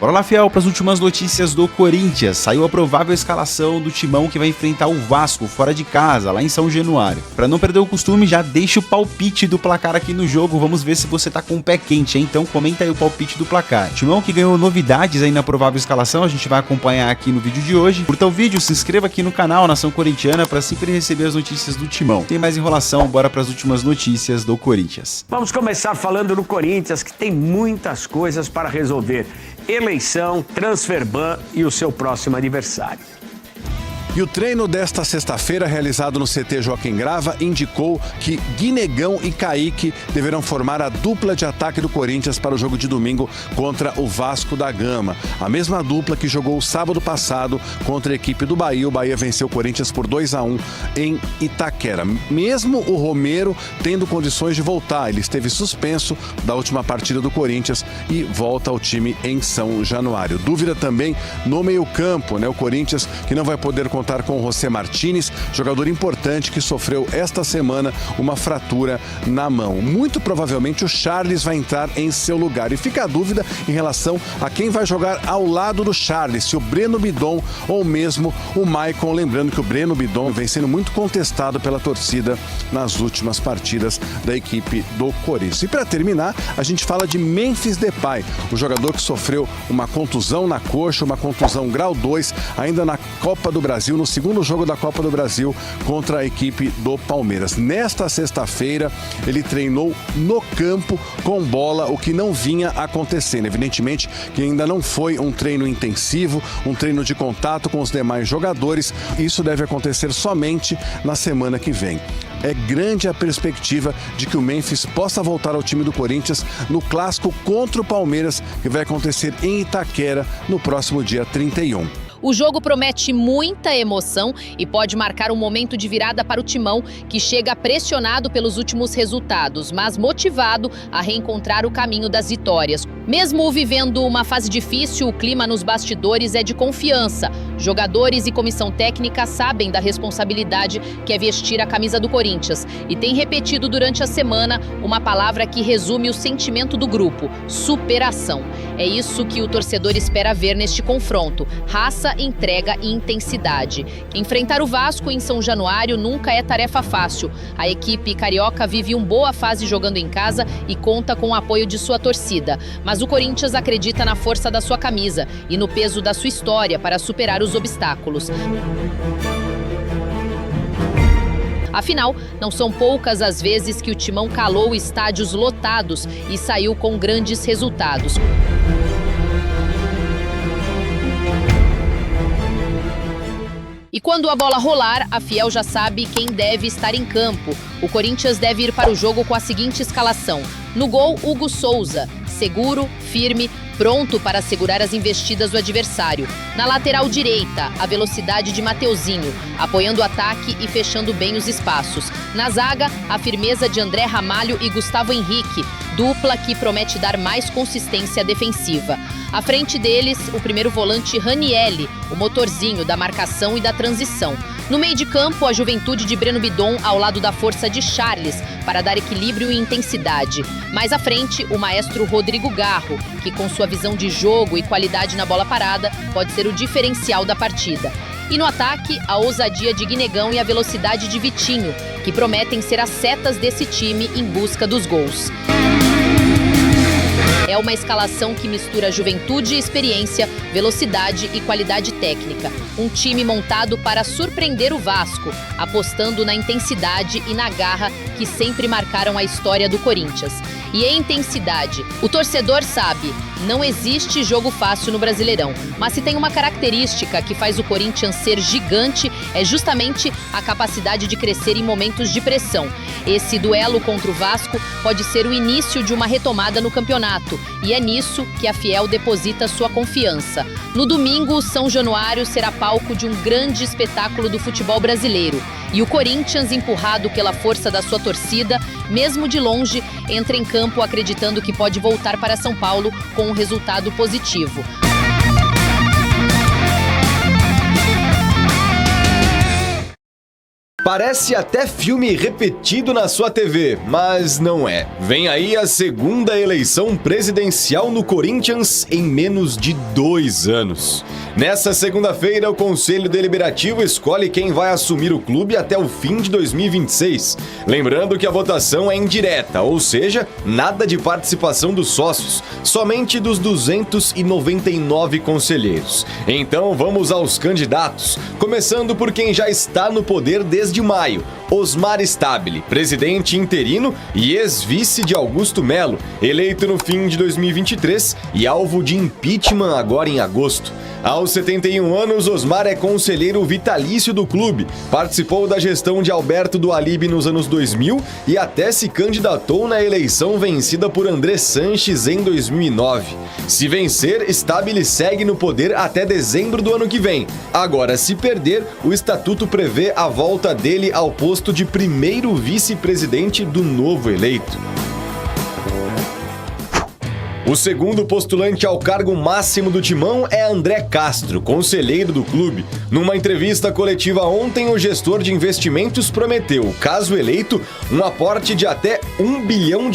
Bora lá, fiel, para as últimas notícias do Corinthians. Saiu a provável escalação do timão que vai enfrentar o Vasco fora de casa, lá em São Januário. Para não perder o costume, já deixa o palpite do placar aqui no jogo. Vamos ver se você tá com o pé quente, hein? Então comenta aí o palpite do placar. Timão que ganhou novidades aí na provável escalação, a gente vai acompanhar aqui no vídeo de hoje. Curta o vídeo, se inscreva aqui no canal Nação Corintiana para sempre receber as notícias do timão. Tem mais enrolação, bora para as últimas notícias do Corinthians. Vamos começar falando do Corinthians, que tem muitas coisas para resolver. Eleição, transfer ban e o seu próximo adversário. E o treino desta sexta-feira, realizado no CT Joaquim Grava, indicou que Guinegão e Kaique deverão formar a dupla de ataque do Corinthians para o jogo de domingo contra o Vasco da Gama. A mesma dupla que jogou sábado passado contra a equipe do Bahia. O Bahia venceu o Corinthians por 2-1 em Itaquera. Mesmo o Romero tendo condições de voltar, ele esteve suspenso da última partida do Corinthians e volta ao time em São Januário. Dúvida também no meio-campo, né? O Corinthians que não vai poder contar com o José Martínez, jogador importante que sofreu esta semana uma fratura na mão. Muito provavelmente o Charles vai entrar em seu lugar. E fica a dúvida em relação a quem vai jogar ao lado do Charles, se o Breno Bidon ou mesmo o Maicon. Lembrando que o Breno Bidon vem sendo muito contestado pela torcida nas últimas partidas da equipe do Corinthians. E para terminar, a gente fala de Memphis Depay, o jogador que sofreu uma contusão na coxa, uma contusão grau 2, ainda na Copa do Brasil, no segundo jogo da Copa do Brasil contra a equipe do Palmeiras. Nesta sexta-feira, ele treinou no campo com bola, o que não vinha acontecendo. Evidentemente que ainda não foi um treino intensivo, um treino de contato com os demais jogadores. Isso deve acontecer somente na semana que vem. É grande a perspectiva de que o Memphis possa voltar ao time do Corinthians no clássico contra o Palmeiras, que vai acontecer em Itaquera no próximo dia 31. O jogo promete muita emoção e pode marcar um momento de virada para o timão, que chega pressionado pelos últimos resultados, mas motivado a reencontrar o caminho das vitórias. Mesmo vivendo uma fase difícil, o clima nos bastidores é de confiança. Jogadores e comissão técnica sabem da responsabilidade que é vestir a camisa do Corinthians e têm repetido durante a semana uma palavra que resume o sentimento do grupo: superação. É isso que o torcedor espera ver neste confronto: raça, entrega e intensidade. Enfrentar o Vasco em São Januário nunca é tarefa fácil. A equipe carioca vive uma boa fase jogando em casa e conta com o apoio de sua torcida. Mas o Corinthians acredita na força da sua camisa e no peso da sua história para superar os obstáculos. Afinal, não são poucas as vezes que o timão calou estádios lotados e saiu com grandes resultados. E quando a bola rolar, a Fiel já sabe quem deve estar em campo. O Corinthians deve ir para o jogo com a seguinte escalação: no gol, Hugo Souza, seguro, firme, pronto para segurar as investidas do adversário. Na lateral direita, a velocidade de Mateuzinho, apoiando o ataque e fechando bem os espaços. Na zaga, a firmeza de André Ramalho e Gustavo Henrique, dupla que promete dar mais consistência defensiva. À frente deles, o primeiro volante Ranielli, o motorzinho da marcação e da transição. No meio de campo, a juventude de Breno Bidon ao lado da força de Charles, para dar equilíbrio e intensidade. Mais à frente, o maestro Rodrigo Garro, que com sua visão de jogo e qualidade na bola parada, pode ser o diferencial da partida. E no ataque, a ousadia de Guinegão e a velocidade de Vitinho, que prometem ser as setas desse time em busca dos gols. É uma escalação que mistura juventude e experiência, velocidade e qualidade técnica. Um time montado para surpreender o Vasco, apostando na intensidade e na garra que sempre marcaram a história do Corinthians. E em intensidade, o torcedor sabe, não existe jogo fácil no Brasileirão. Mas se tem uma característica que faz o Corinthians ser gigante, é justamente a capacidade de crescer em momentos de pressão. Esse duelo contra o Vasco pode ser o início de uma retomada no campeonato. E é nisso que a Fiel deposita sua confiança. No domingo, São Januário será palco de um grande espetáculo do futebol brasileiro. E o Corinthians, empurrado pela força da sua torcida, mesmo de longe, entra em campo acreditando que pode voltar para São Paulo com um resultado positivo. Parece até filme repetido na sua TV, mas não é. Vem aí a segunda eleição presidencial no Corinthians em menos de 2 anos. Nessa segunda-feira, o Conselho Deliberativo escolhe quem vai assumir o clube até o fim de 2026. Lembrando que a votação é indireta, ou seja, nada de participação dos sócios, somente dos 299 conselheiros. Então vamos aos candidatos, começando por quem já está no poder desde maio, Osmar Stabile, presidente interino e ex-vice de Augusto Melo, eleito no fim de 2023 e alvo de impeachment agora em agosto. Aos 71 anos, Osmar é conselheiro vitalício do clube, participou da gestão de Alberto do Alibe nos anos 2000 e até se candidatou na eleição vencida por André Sanches em 2009. Se vencer, Stabile segue no poder até dezembro do ano que vem. Agora, se perder, o estatuto prevê a volta dele ao posto de primeiro vice-presidente do novo eleito. O segundo postulante ao cargo máximo do timão é André Castro, conselheiro do clube. Numa entrevista coletiva ontem, o gestor de investimentos prometeu, caso eleito, um aporte de até $1 bilhão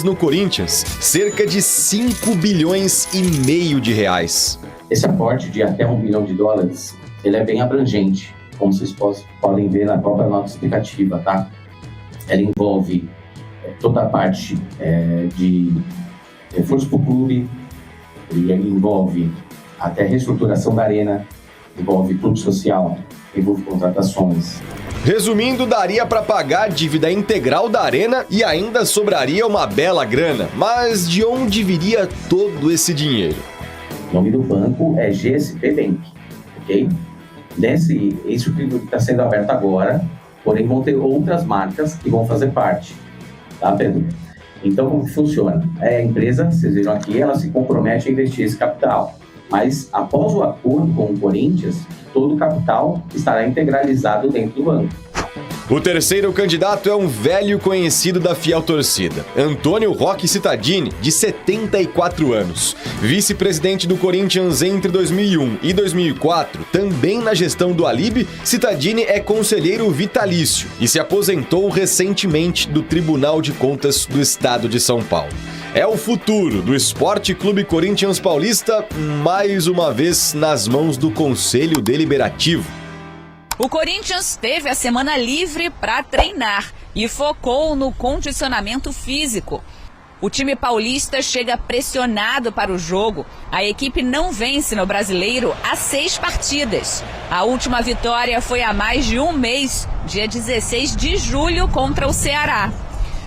no Corinthians, cerca de 5 bilhões e meio de reais. Esse aporte de até $1 bilhão, ele é bem abrangente, como vocês podem ver na própria nota explicativa, tá? Ela envolve toda a parte de reforço para o clube, ele envolve até reestruturação da arena, envolve clube social, envolve contratações. Resumindo, daria para pagar a dívida integral da arena e ainda sobraria uma bela grana. Mas de onde viria todo esse dinheiro? O nome do banco é GSP Bank, ok? Isso que está sendo aberto agora, porém vão ter outras marcas que vão fazer parte, tá, Pedro? Então, como funciona? A empresa, vocês viram aqui, ela se compromete a investir esse capital. Mas, após o acordo com o Corinthians, todo o capital estará integralizado dentro do banco. O terceiro candidato é um velho conhecido da fiel torcida, Antônio Roque Cittadini, de 74 anos. Vice-presidente do Corinthians entre 2001 e 2004, também na gestão do Alibe, Cittadini é conselheiro vitalício e se aposentou recentemente do Tribunal de Contas do Estado de São Paulo. É o futuro do Esporte Clube Corinthians Paulista, mais uma vez nas mãos do Conselho Deliberativo. O Corinthians teve a semana livre para treinar e focou no condicionamento físico. O time paulista chega pressionado para o jogo. A equipe não vence no Brasileiro há 6 partidas. A última vitória foi há mais de um mês, dia 16 de julho, contra o Ceará.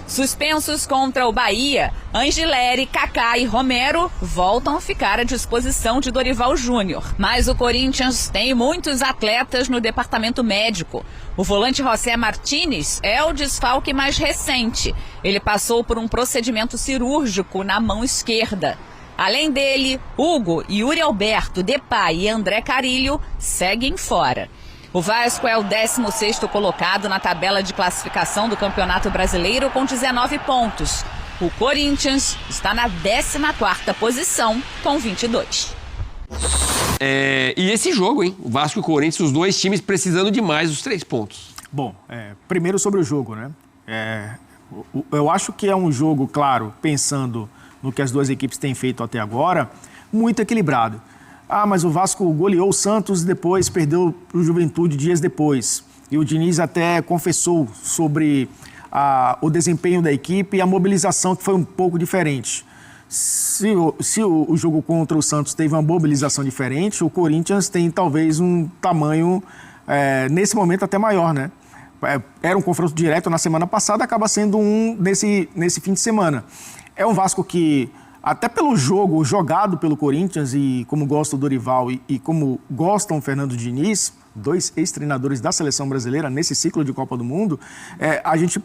Suspensos contra o Bahia, Angileri, Kaká e Romero voltam a ficar à disposição de Dorival Júnior. Mas o Corinthians tem muitos atletas no departamento médico. O volante José Martínez é o desfalque mais recente. Ele passou por um procedimento cirúrgico na mão esquerda. Além dele, Hugo, Yuri Alberto, Depay e André Carilho seguem fora. O Vasco é o 16º colocado na tabela de classificação do Campeonato Brasileiro com 19 pontos. O Corinthians está na 14ª posição com 22. E esse jogo, hein? O Vasco e o Corinthians, os dois times precisando demais dos 3 pontos. Bom, primeiro sobre o jogo, né? Eu acho que é um jogo, claro, pensando no que as duas equipes têm feito até agora, muito equilibrado. Mas o Vasco goleou o Santos e depois perdeu para o Juventude dias depois. E o Diniz até confessou sobre o desempenho da equipe e a mobilização, que foi um pouco diferente. Se o jogo contra o Santos teve uma mobilização diferente, o Corinthians tem talvez um tamanho, nesse momento, até maior, né? Era um confronto direto na semana passada, acaba sendo um nesse fim de semana. É um Vasco que, até pelo jogo jogado pelo Corinthians e como gosta o Dorival e como gostam o Fernando Diniz, 2 ex-treinadores da Seleção Brasileira nesse ciclo de Copa do Mundo, a gente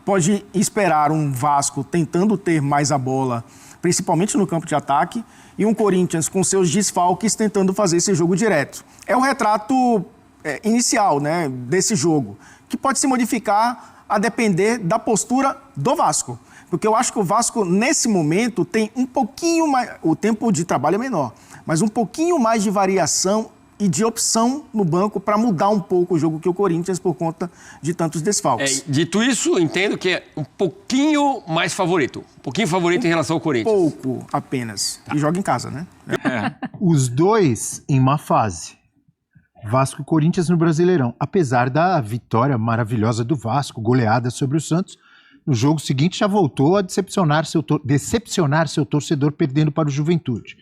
pode esperar um Vasco tentando ter mais a bola, principalmente no campo de ataque, e um Corinthians com seus desfalques tentando fazer esse jogo direto. É o retrato inicial, né, desse jogo, que pode se modificar a depender da postura do Vasco. Porque eu acho que o Vasco, nesse momento, tem um pouquinho mais... O tempo de trabalho é menor, mas um pouquinho mais de variação e de opção no banco para mudar um pouco o jogo que o Corinthians por conta de tantos desfalques. Dito isso, entendo que é um pouquinho mais favorito. Um pouquinho favorito em relação ao Corinthians. Pouco apenas. E joga em casa, né? Os dois em má fase. Vasco e Corinthians no Brasileirão. Apesar da vitória maravilhosa do Vasco, goleada sobre o Santos, no jogo seguinte já voltou a decepcionar seu torcedor perdendo para o Juventude.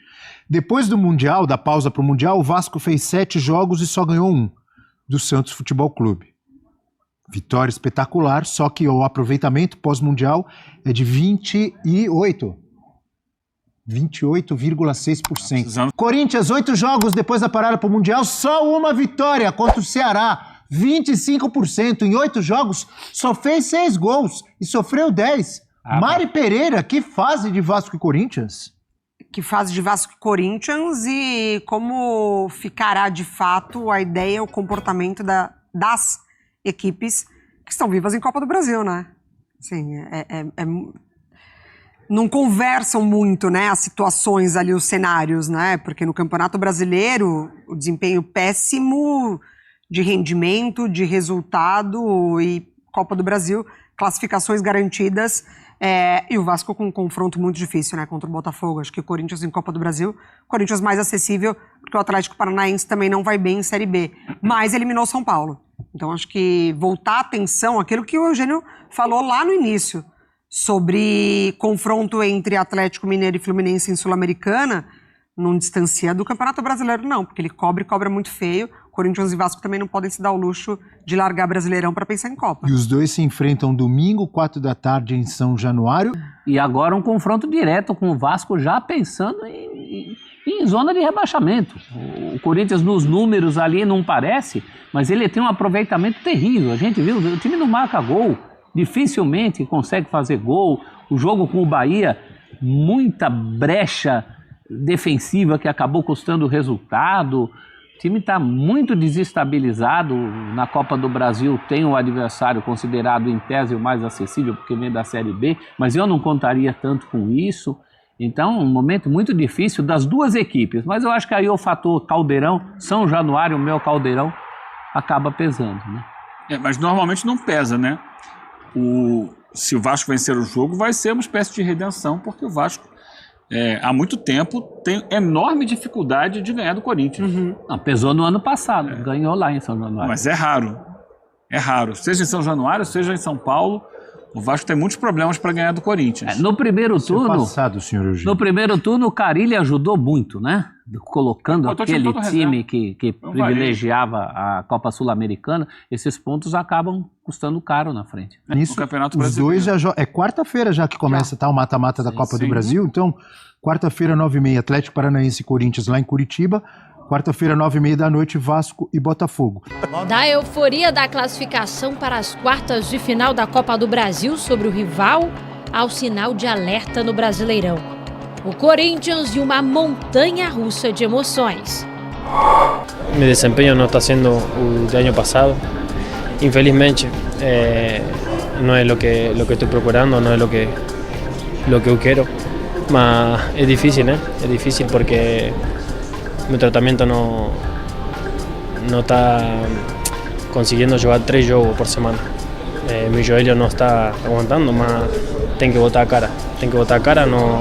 Depois do Mundial, da pausa para o Mundial, o Vasco fez 7 jogos e só ganhou 1, do Santos Futebol Clube. Vitória espetacular, só que o aproveitamento pós-Mundial é de 28,6%. Corinthians, 8 jogos depois da parada para o Mundial, só uma vitória contra o Ceará, 25%. Em 8 jogos, só fez 6 gols e sofreu 10. Mari Pereira, que fase de Vasco e Corinthians? Que fase de Vasco e Corinthians e como ficará de fato a ideia, o comportamento das equipes que estão vivas em Copa do Brasil, né? Assim, não conversam muito, né, as situações ali, os cenários, né? Porque no Campeonato Brasileiro, o desempenho péssimo de rendimento, de resultado e Copa do Brasil, classificações garantidas. E o Vasco com um confronto muito difícil, né, contra o Botafogo. Acho que o Corinthians em Copa do Brasil, Corinthians mais acessível, porque o Atlético Paranaense também não vai bem em Série B, mas eliminou São Paulo. Então acho que voltar a atenção àquilo que o Eugênio falou lá no início, sobre confronto entre Atlético Mineiro e Fluminense em Sul-Americana, não distancia do Campeonato Brasileiro não, porque ele cobra muito feio. Corinthians e Vasco também não podem se dar o luxo de largar Brasileirão para pensar em Copa. E os dois se enfrentam domingo, 4 da tarde, em São Januário. E agora um confronto direto com o Vasco, já pensando em zona de rebaixamento. O Corinthians nos números ali não parece, mas ele tem um aproveitamento terrível. A gente viu, o time não marca gol, dificilmente consegue fazer gol. O jogo com o Bahia, muita brecha defensiva que acabou custando o resultado. O time está muito desestabilizado. Na Copa do Brasil tem um adversário considerado em tese o mais acessível, porque vem da Série B, mas eu não contaria tanto com isso. Então, um momento muito difícil das duas equipes. Mas eu acho que aí o fator Caldeirão, São Januário, o meu Caldeirão, acaba pesando, né? Mas normalmente não pesa, né? Se o Vasco vencer o jogo, vai ser uma espécie de redenção, porque o Vasco há muito tempo tem enorme dificuldade de ganhar do Corinthians. Não, pesou no ano passado, ganhou lá em São Januário. Mas é raro, seja em São Januário, seja em São Paulo, o Vasco tem muitos problemas para ganhar do Corinthians. No primeiro turno, senhor Eugênio. No primeiro turno o Carille ajudou muito, né? Colocando aquele time que privilegiava a Copa Sul-Americana, esses pontos acabam custando caro na frente. Isso, o Campeonato os Brasileiro. dois já jogam. É quarta-feira já que começa o mata-mata da Copa do Brasil. Então, quarta-feira, 9h30, Atlético Paranaense e Corinthians lá em Curitiba. Quarta-feira, 9h30 da noite, Vasco e Botafogo. Da euforia da classificação para as quartas de final da Copa do Brasil sobre o rival, ao sinal de alerta no Brasileirão. O Corinthians e uma montanha-russa de emoções. Mi desempeño no está siendo el del año pasado. Infelizmente, no es lo que estoy procurando, no es lo que yo quiero. Mas es difícil, ¿eh? Es difícil porque mi tratamiento no está consiguiendo jugar 3 jogos por semana. Mi joelho no está aguantando, mas tem que botar a cara. Tem que botar a cara, não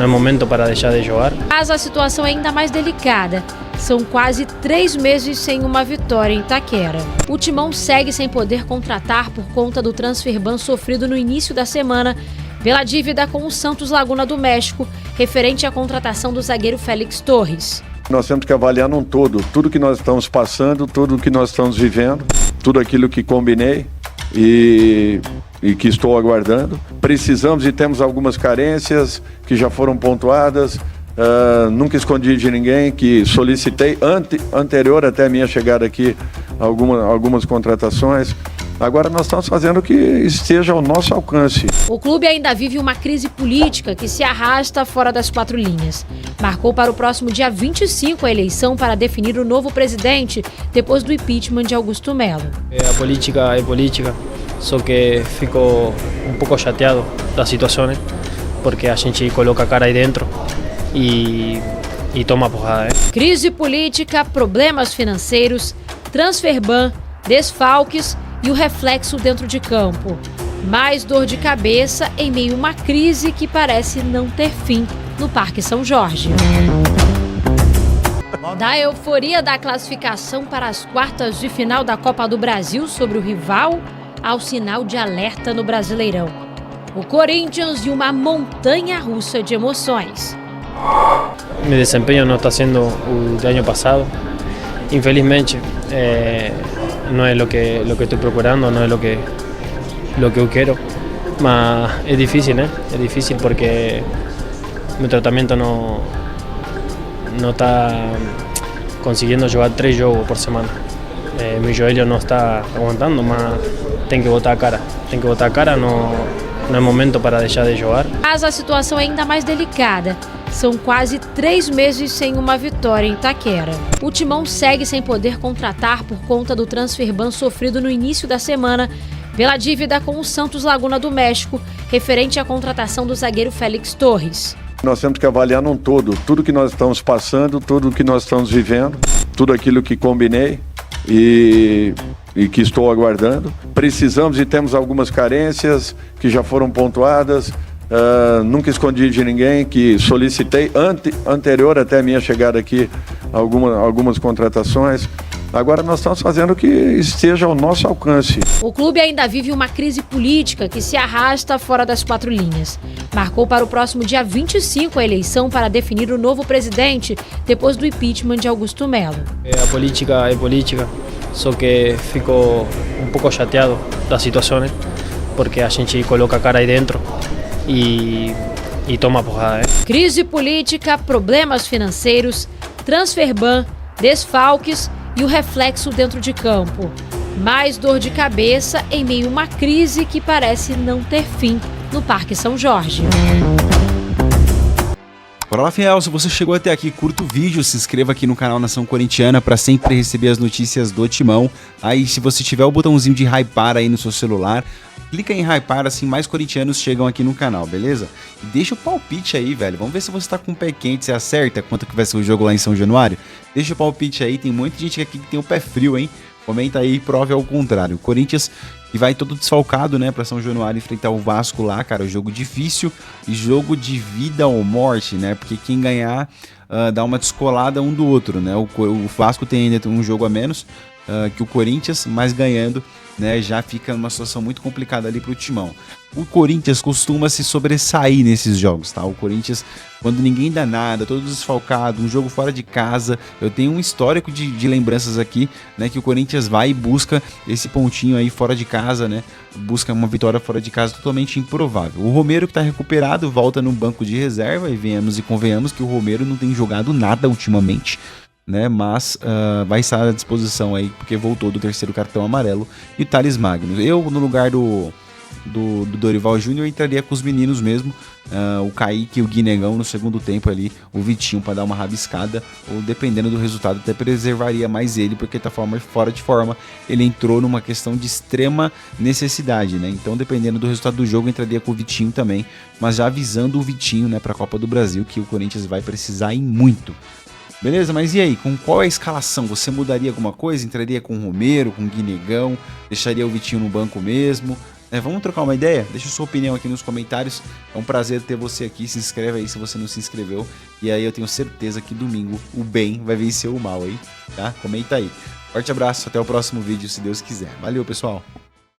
é momento para deixar de jogar. Mas a situação é ainda mais delicada. São quase 3 meses sem uma vitória em Itaquera. O Timão segue sem poder contratar por conta do transfer ban sofrido no início da semana pela dívida com o Santos Laguna do México, referente à contratação do zagueiro Félix Torres. Nós temos que avaliar num todo, tudo que nós estamos passando, tudo que nós estamos vivendo, tudo aquilo que combinei e que estou aguardando. Precisamos e temos algumas carências que já foram pontuadas. Nunca escondi de ninguém que solicitei anterior até a minha chegada aqui algumas contratações. Agora nós estamos fazendo o que esteja ao nosso alcance. O clube ainda vive uma crise política que se arrasta fora das 4 linhas. Marcou para o próximo dia 25 a eleição para definir o novo presidente, depois do impeachment de Augusto Melo. A política é política, só que fico um pouco chateado da situação, porque a gente coloca a cara aí dentro e y toma porrada. Crise política, problemas financeiros, transfer ban, desfalques e o reflexo dentro de campo. Mais dor de cabeça em meio a uma crise que parece não ter fim no Parque São Jorge. Da euforia da classificação para as quartas de final da Copa do Brasil sobre o rival, ao sinal de alerta no Brasileirão. O Corinthians e uma montanha-russa de emoções. Mi desempeño no está siendo el del año pasado. Infelizmente, no es lo que estoy procurando, no es lo que yo quiero. Mas es difícil, Es difícil porque mi tratamiento no está consiguiendo jugar 3 jogos por semana. Mi joelho no está aguantando, mas tenho que botar a cara. Não é momento para deixar de jogar. Mas a situação é ainda mais delicada. São quase 3 meses sem uma vitória em Itaquera. O Timão segue sem poder contratar por conta do transfer ban sofrido no início da semana pela dívida com o Santos Laguna do México, referente à contratação do zagueiro Félix Torres. Nós temos que avaliar num todo, tudo que nós estamos passando, tudo que nós estamos vivendo, tudo aquilo que combinei e que estou aguardando. Precisamos e temos algumas carências que já foram pontuadas. Nunca escondi de ninguém que solicitei anterior até a minha chegada aqui algumas contratações. Agora nós estamos fazendo o que esteja ao nosso alcance. O clube ainda vive uma crise política que se arrasta fora das 4 linhas. Marcou para o próximo dia 25 a eleição para definir o novo presidente depois do impeachment de Augusto Melo. A política é política, só que fico um pouco chateado da situação, porque a gente coloca a cara aí dentro e toma porrada. Crise política, problemas financeiros, transfer ban, desfalques e o reflexo dentro de campo. Mais dor de cabeça em meio a uma crise que parece não ter fim no Parque São Jorge. Bora lá, fiel, se você chegou até aqui, curta o vídeo, se inscreva aqui no canal Nação Corintiana para sempre receber as notícias do Timão. Aí, se você tiver o botãozinho de hypar aí no seu celular, clica em hypar, assim mais corintianos chegam aqui no canal, beleza? E deixa o palpite aí, velho. Vamos ver se você tá com o pé quente, se acerta quanto que vai ser o jogo lá em São Januário. Deixa o palpite aí, tem muita gente aqui que tem o pé frio, hein? Comenta aí e prove ao contrário. O Corinthians que vai todo desfalcado, né, pra São Januário enfrentar o Vasco lá, cara. Jogo difícil e jogo de vida ou morte, né? Porque quem ganhar dá uma descolada um do outro, né? O Vasco tem ainda um jogo a menos que o Corinthians, mas ganhando, né, já fica numa situação muito complicada ali pro Timão. O Corinthians costuma se sobressair nesses jogos, tá? O Corinthians, quando ninguém dá nada, todo desfalcado, um jogo fora de casa, eu tenho um histórico de lembranças aqui, né, que o Corinthians vai e busca esse pontinho aí fora de casa, né, busca uma vitória fora de casa totalmente improvável. O Romero, que tá recuperado, volta no banco de reserva, e venhamos e convenhamos que o Romero não tem jogado nada ultimamente, né, mas vai estar à disposição aí, porque voltou do 3º cartão amarelo, e o Thales Magno. Eu, no lugar do Dorival Júnior, entraria com os meninos mesmo, o Kaique e o Guinegão no segundo tempo ali, o Vitinho para dar uma rabiscada, ou dependendo do resultado até preservaria mais ele, porque tá fora de forma, ele entrou numa questão de extrema necessidade, né? Então, dependendo do resultado do jogo, entraria com o Vitinho também, mas já avisando o Vitinho, né, para a Copa do Brasil, que o Corinthians vai precisar em muito. Beleza? Mas e aí, com qual é a escalação? Você mudaria alguma coisa? Entraria com o Romero, com o Guinegão? Deixaria o Vitinho no banco mesmo? Vamos trocar uma ideia? Deixa sua opinião aqui nos comentários. É um prazer ter você aqui. Se inscreve aí se você não se inscreveu. E aí eu tenho certeza que domingo o bem vai vencer o mal aí, tá? Comenta aí. Forte abraço, até o próximo vídeo, se Deus quiser. Valeu, pessoal!